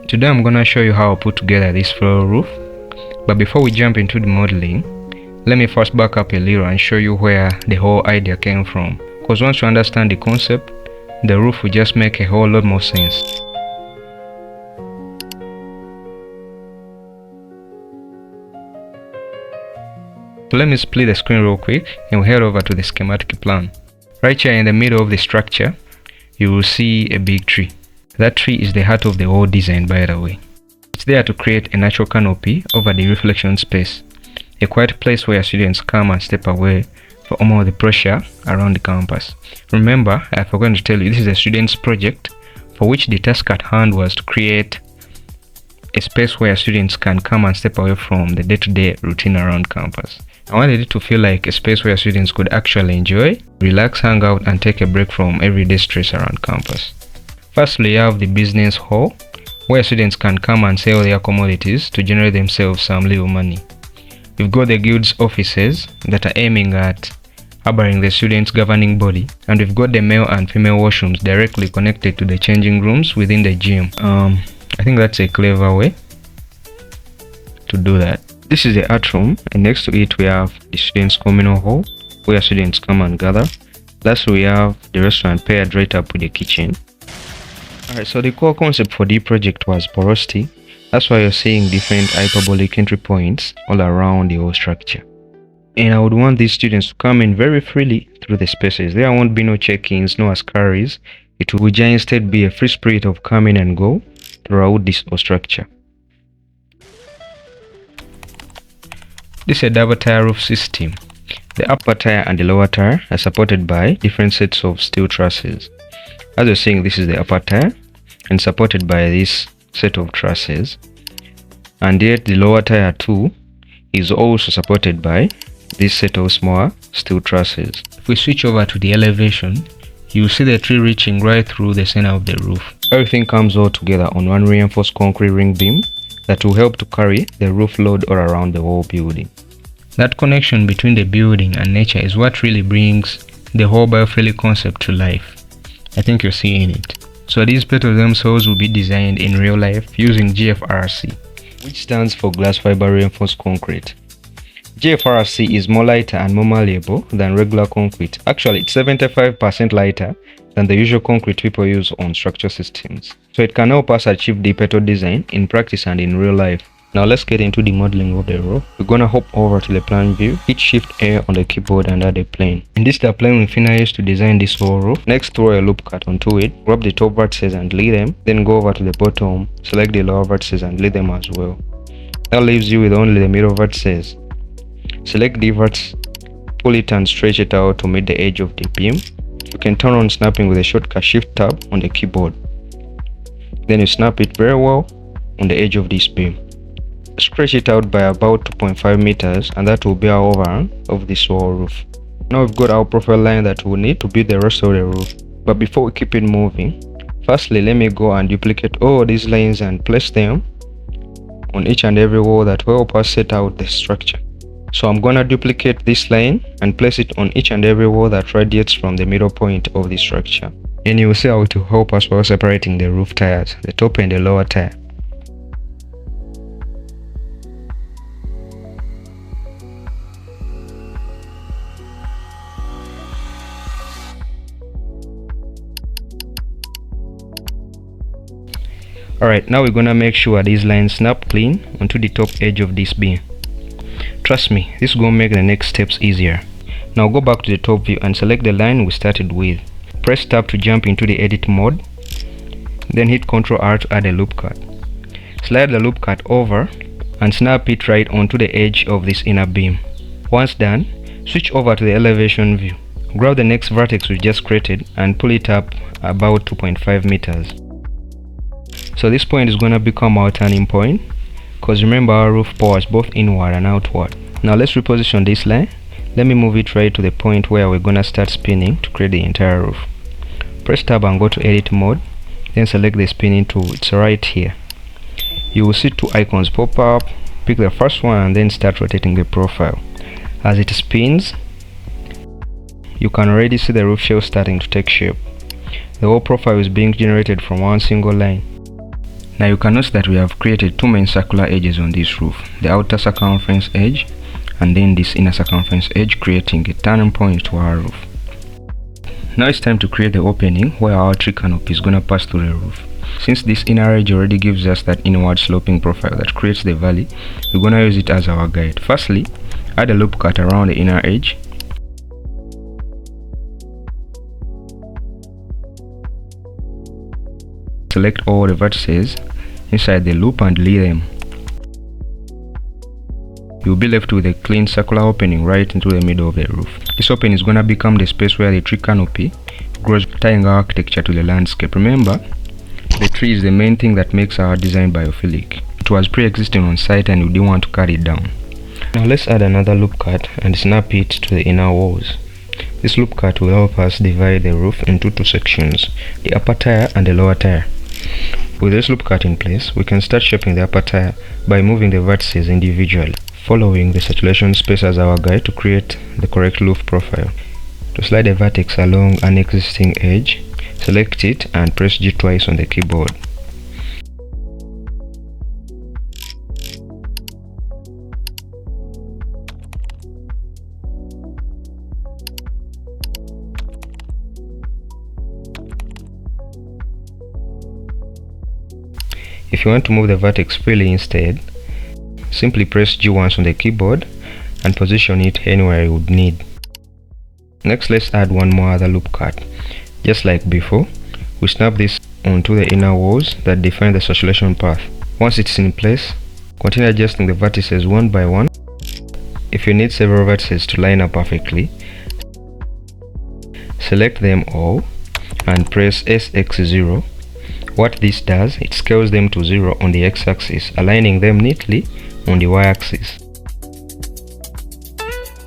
Today I'm gonna show you how I put together this floral roof, but before we jump into the modeling, let me first back up a little and show you where the whole idea came from, because once you understand the concept, the roof will just make a whole lot more sense. So let me split the screen real quick and we'll head over to the schematic plan. Right here in the middle of the structure, you will see a big tree. That tree is the heart of the whole design, by the way. It's there to create a natural canopy over the reflection space, a quiet place where students come and step away from all the pressure around the campus. Remember, I forgot to tell you, this is a student's project for which the task at hand was to create a space where students can come and step away from the day-to-day routine around campus. I wanted it to feel like a space where students could actually enjoy, relax, hang out, and take a break from everyday stress around campus. Firstly, you have the business hall, where students can come and sell their commodities to generate themselves some little money. You've got the guild's offices that are aiming at harboring the students' governing body, and we've got the male and female washrooms directly connected to the changing rooms within the gym. I think that's a clever way to do that. This is the art room, and next to it we have the students' communal hall, where students come and gather. Lastly, we have the restaurant paired right up with the kitchen. Alright, so the core concept for the project was porosity. That's why you're seeing different hyperbolic entry points all around the whole structure. And I would want these students to come in very freely through the spaces. There won't be no check-ins, no askaris. It will just instead be a free spirit of come in and go throughout this whole structure. This is a double tier roof system. The upper tier and the lower tier are supported by different sets of steel trusses. As you're seeing, this is the upper tier and supported by this set of trusses, and yet the lower tier 2 is also supported by this set of smaller steel trusses. If we switch over to the elevation, you will see the tree reaching right through the center of the roof. Everything comes all together on one reinforced concrete ring beam that will help to carry the roof load all around the whole building. That connection between the building and nature is what really brings the whole biofriendly concept to life. I think you're seeing it. So these petals themselves will be designed in real life using GFRC, which stands for glass fiber reinforced concrete. GFRC is more lighter and more malleable than regular concrete. Actually, it's 75% lighter than the usual concrete people use on structure systems. So it can help us achieve the petal design in practice and in real life. Now let's get into the modeling of the roof. We're gonna hop over to the plan view, hit Shift A on the keyboard and add a plane. And this is the plane we finally used to design this whole roof. Next, throw a loop cut onto it, grab the top vertices and lay them, then go over to the bottom, select the lower vertices and lay them as well. That leaves you with only the middle vertices. Select the vertex, pull it and stretch it out to meet the edge of the beam. You can turn on snapping with a shortcut Shift Tab on the keyboard. Then you snap it very well on the edge of this beam. Stretch it out by about 2.5 meters, and that will be our overhang of this whole roof. Now we've got our profile line that we'll need to build the rest of the roof. But before we keep it moving, firstly let me go and duplicate all these lines and place them on each and every wall that will help us set out the structure. So I'm gonna duplicate this line and place it on each and every wall that radiates from the middle point of the structure. And you will see how it will help us while separating the roof tiers, the top and the lower tier. Alright, now we're gonna make sure these lines snap clean onto the top edge of this beam. Trust me, this is gonna make the next steps easier. Now go back to the top view and select the line we started with. Press tab to jump into the edit mode, then hit Ctrl R to add a loop cut. Slide the loop cut over and snap it right onto the edge of this inner beam. Once done, switch over to the elevation view. Grab the next vertex we just created and pull it up about 2.5 meters. So this point is going to become our turning point, because remember our roof powers both inward and outward. Now let's reposition this line. Let me move it right to the point where we're going to start spinning to create the entire roof. Press tab and go to edit mode, then select the spinning tool. It's right here. You will see two icons pop up. Pick the first one and then start rotating the profile. As it spins, you can already see the roof shell starting to take shape. The whole profile is being generated from one single line. Now you can notice that we have created two main circular edges on this roof, the outer circumference edge and then this inner circumference edge, creating a turning point to our roof. Now it's time to create the opening where our tree canopy is going to pass through the roof. Since this inner edge already gives us that inward sloping profile that creates the valley, we're going to use it as our guide. Firstly, add a loop cut around the inner edge. Select all the vertices inside the loop and delete them. You'll be left with a clean circular opening right into the middle of the roof. This opening is going to become the space where the tree canopy grows, tying our architecture to the landscape. Remember, the tree is the main thing that makes our design biophilic. It was pre-existing on site and we didn't want to cut it down. Now let's add another loop cut and snap it to the inner walls. This loop cut will help us divide the roof into two sections, the upper tier and the lower tier. With this loop cut in place, we can start shaping the upper tier by moving the vertices individually, following the saturation space as our guide to create the correct roof profile. To slide a vertex along an existing edge, select it and press G twice on the keyboard. If you want to move the vertex freely instead, simply press G once on the keyboard and position it anywhere you would need. Next, let's add one more other loop cut. Just like before, we snap this onto the inner walls that define the saturation path. Once it's in place, continue adjusting the vertices one by one. If you need several vertices to line up perfectly, select them all and press SX0. What this does, it scales them to 0 on the x-axis, aligning them neatly on the y-axis.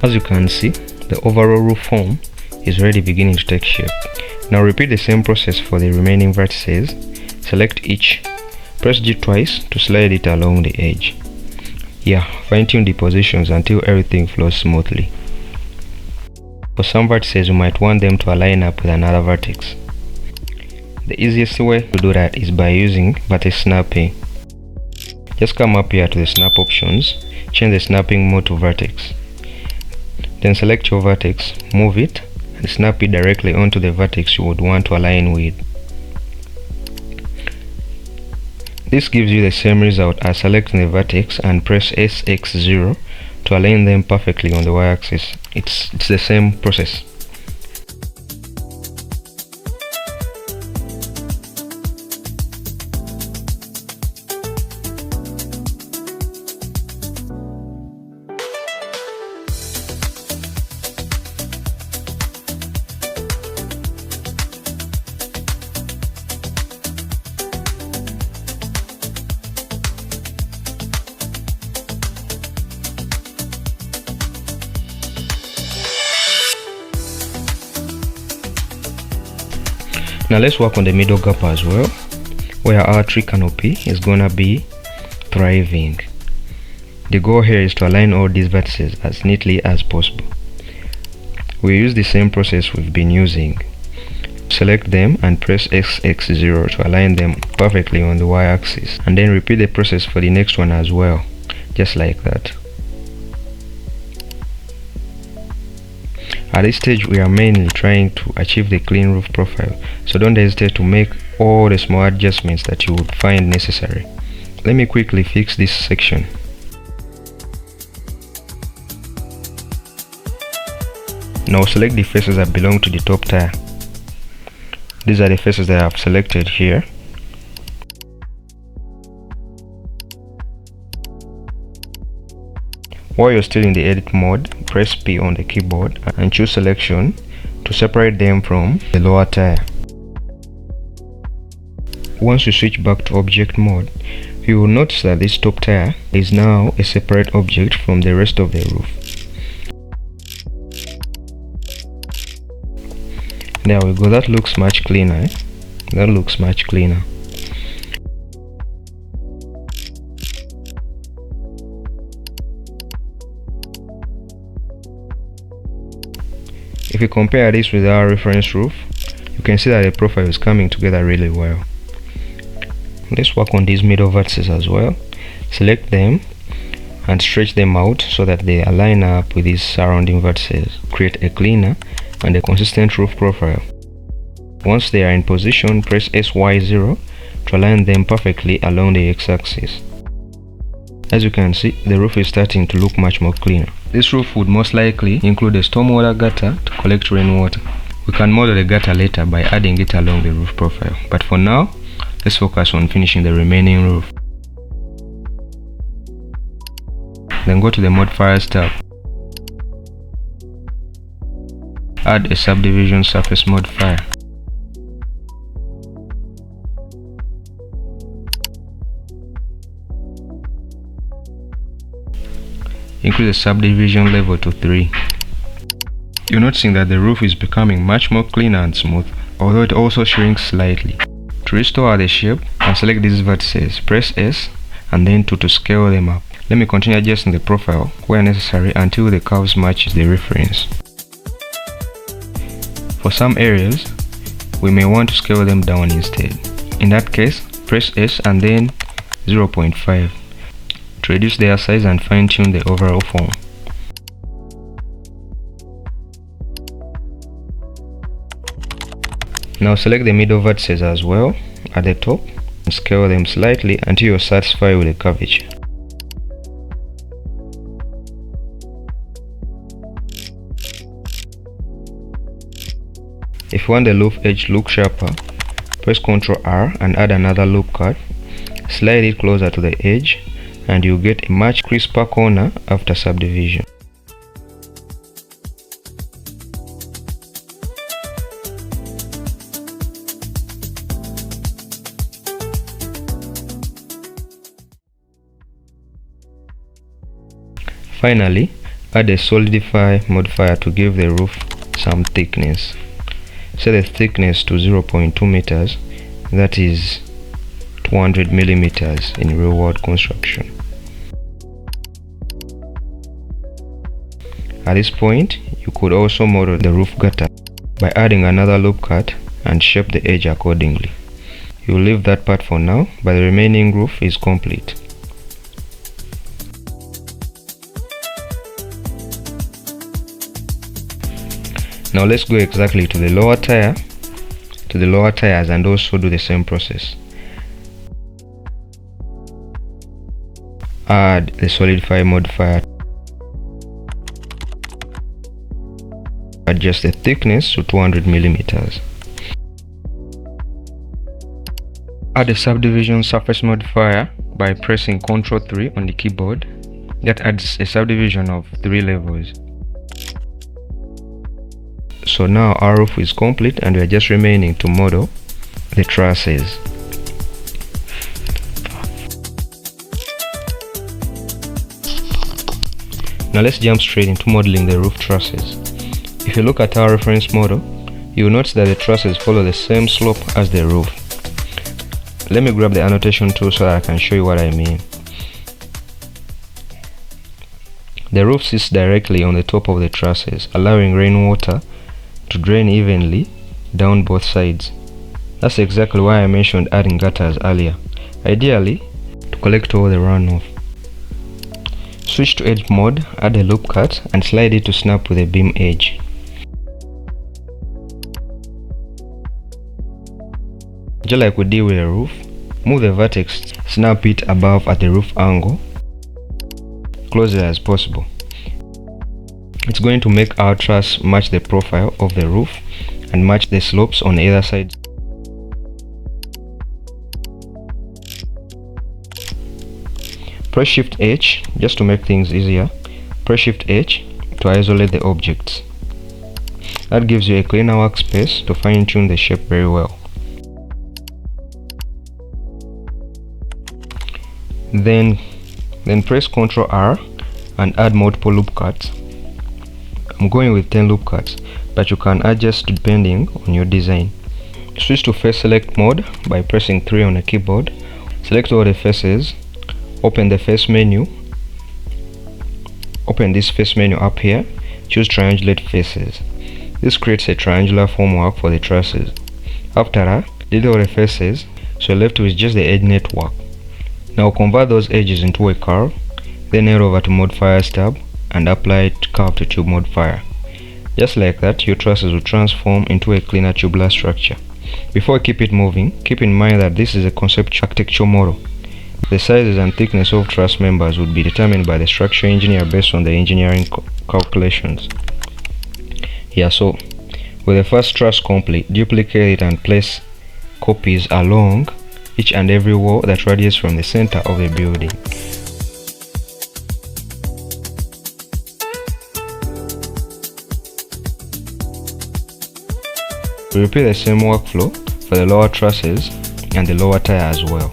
As you can see, the overall roof form is already beginning to take shape. Now repeat the same process for the remaining vertices. Select each, press G twice to slide it along the edge. Fine-tune the positions until everything flows smoothly. For some vertices, you might want them to align up with another vertex. The easiest way to do that is by using vertex snapping. Just come up here to the snap options, change the snapping mode to vertex. Then select your vertex, move it, and snap it directly onto the vertex you would want to align with. This gives you the same result as selecting the vertex and press SX0 to align them perfectly on the y-axis. It's the same process. Now let's work on the middle gap as well, where our tree canopy is gonna be thriving. The goal here is to align all these vertices as neatly as possible. We use the same process we've been using. Select them and press SX0 to align them perfectly on the y-axis, and then repeat the process for the next one as well, just like that. At this stage, we are mainly trying to achieve the clean roof profile, so don't hesitate to make all the small adjustments that you would find necessary. Let me quickly fix this section. Now select the faces that belong to the top tier. These are the faces that I have selected here. While you're still in the edit mode, press P on the keyboard and choose selection to separate them from the lower tier. Once you switch back to object mode, you will notice that this top tier is now a separate object from the rest of the roof. There we go, that looks much cleaner. That looks much cleaner. If you compare this with our reference roof, you can see that the profile is coming together really well. Let's work on these middle vertices as well. Select them and stretch them out so that they align up with these surrounding vertices. Create a cleaner and a consistent roof profile. Once they are in position, press SY0 to align them perfectly along the x-axis. As you can see, the roof is starting to look much more cleaner. This roof would most likely include a stormwater gutter to collect rainwater. We can model the gutter later by adding it along the roof profile, but for now, let's focus on finishing the remaining roof. Then go to the modifiers tab. Add a subdivision surface modifier. Increase the subdivision level to 3. You're noticing that the roof is becoming much more cleaner and smooth, although it also shrinks slightly. To restore the shape, and select these vertices, press S and then 2 to scale them up. Let me continue adjusting the profile where necessary until the curves match the reference. For some areas, we may want to scale them down instead. In that case, press S and then 0.5 to reduce their size and fine-tune the overall form. Now select the middle vertices as well at the top and scale them slightly until you're satisfied with the curvature. If you want the loop edge look sharper, press Ctrl R and add another loop cut. Slide it closer to the edge and you get a much crisper corner after subdivision. Finally, add a solidify modifier to give the roof some thickness. Set the thickness to 0.2 meters, that is 200 millimeters in real world construction. At this point, you could also model the roof gutter by adding another loop cut and shape the edge accordingly. You'll leave that part for now, but the remaining roof is complete. Now let's go exactly to the lower tires and also do the same process. Add the solidify modifier. Adjust the thickness to 200 millimeters. Add a subdivision surface modifier by pressing Ctrl 3 on the keyboard. That adds a subdivision of 3 levels. So now our roof is complete and we are just remaining to model the trusses. Now let's jump straight into modeling the roof trusses. If you look at our reference model, you will notice that the trusses follow the same slope as the roof. Let me grab the annotation tool so that I can show you what I mean. The roof sits directly on the top of the trusses, allowing rainwater to drain evenly down both sides. That's exactly why I mentioned adding gutters earlier, ideally to collect all the runoff. Switch to edge mode, add a loop cut and slide it to snap with a beam edge. Just like we did with the roof, move the vertex, snap it above at the roof angle, closer as possible. It's going to make our truss match the profile of the roof and match the slopes on either side. Press Shift H just to make things easier. Press Shift H to isolate the objects. That gives you a cleaner workspace to fine tune the shape very well. Then press Ctrl R and add multiple loop cuts. I'm going with 10 loop cuts, but you can adjust depending on your design. Switch to face select mode by pressing 3 on the keyboard. Select all the faces. Open the face menu. Open this face menu up here. Choose triangulate faces. This creates a triangular formwork for the trusses. After that, delete all the faces. so left with just the edge network. Now convert those edges into a curve, then head over to modifiers tab and apply curve to tube modifier. Just like that, your trusses will transform into a cleaner tubular structure. Before I keep it moving, keep in mind that this is a conceptual architecture model. The sizes and thickness of truss members would be determined by the structural engineer based on the engineering calculations. Yeah, so with the first truss complete, duplicate it and place copies along each and every wall that radiates from the center of the building. We repeat the same workflow for the lower trusses and the lower tier as well.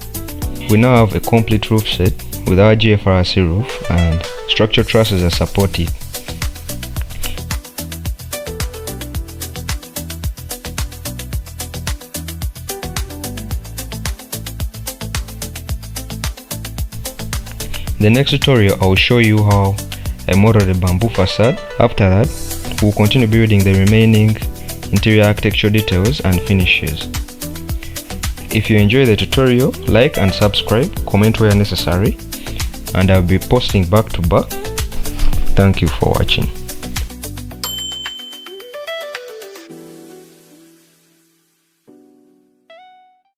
We now have a complete roof set with our GFRC roof, and structural trusses are supported. In the next tutorial, I will show you how I model the bamboo facade. After that, we will continue building the remaining interior architecture details and finishes. If you enjoy the tutorial, like and subscribe, comment where necessary, and I'll be posting back to back. Thank you for watching.